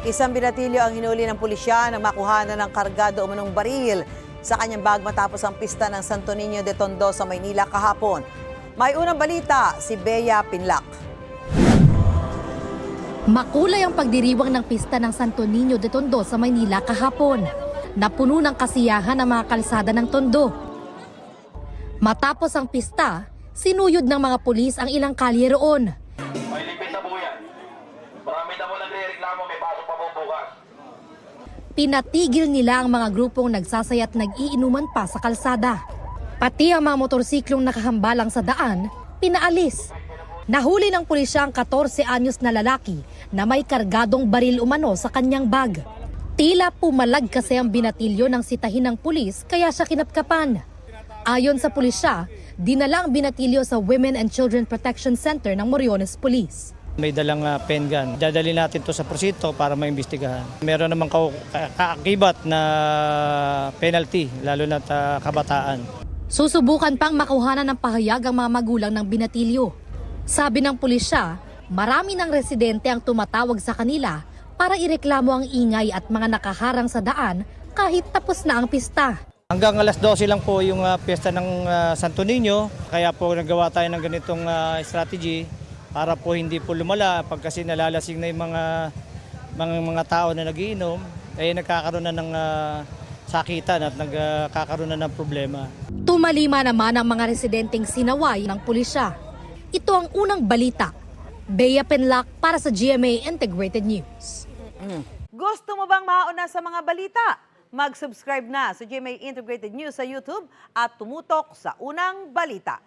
Isang binatilyo ang hinuli ng pulisya nang makuhanan ng kargado umunong baril sa kanyang bag matapos ang pista ng Santo Niño de Tondo sa Maynila kahapon. May unang balita, si Bea Pinlac. Makulay ang pagdiriwang ng pista ng Santo Niño de Tondo sa Maynila kahapon. Napuno ng kasiyahan ang mga kalsada ng Tondo. Matapos ang pista, sinuyod ng mga pulis ang ilang kalye roon. May lipit na po yan. Marami na po nagre-reklamo, may pasok pa po bukas. Pinatigil nila ang mga grupong nagsasaya at nag-iinuman pa sa kalsada. Pati ang mga motorsiklong nakahambalang sa daan, pinaalis. Nahuli ng pulisya ang 14 anyos na lalaki na may kargadong baril umano sa kanyang bag. Tila pumalag kasi ang binatilyo ng sitahin ng pulis kaya siya kinapkapan. Ayon sa pulisya, dinala ang binatilyo sa Women and Children Protection Center ng Moriones Police. May dalang pen gun. Dadali natin to sa prosito para maimbestigahan. Meron namang kaakibat na penalty, lalo na kabataan. Susubukan pang makuhanan ng pahayag ang mga magulang ng binatilyo. Sabi ng pulisya, marami ng residente ang tumatawag sa kanila para ireklamo ang ingay at mga nakaharang sa daan kahit tapos na ang pista. Hanggang alas 12 lang po yung piyesta ng Santo Niño, kaya po nagawa tayo ng ganitong strategy para po hindi po lumala pag kasi nalalasing na yung mga tao na nagiinom, ay nagkakaroon na ng sakitan at nagkakaroon na ng problema. Tumalima naman ang mga residenteng sinaway ng pulisya. Ito ang unang balita. Bea Pinlac para sa GMA Integrated News. Gusto mo bang mauna sa mga balita? Mag-subscribe na sa GMA Integrated News sa YouTube at tumutok sa unang balita.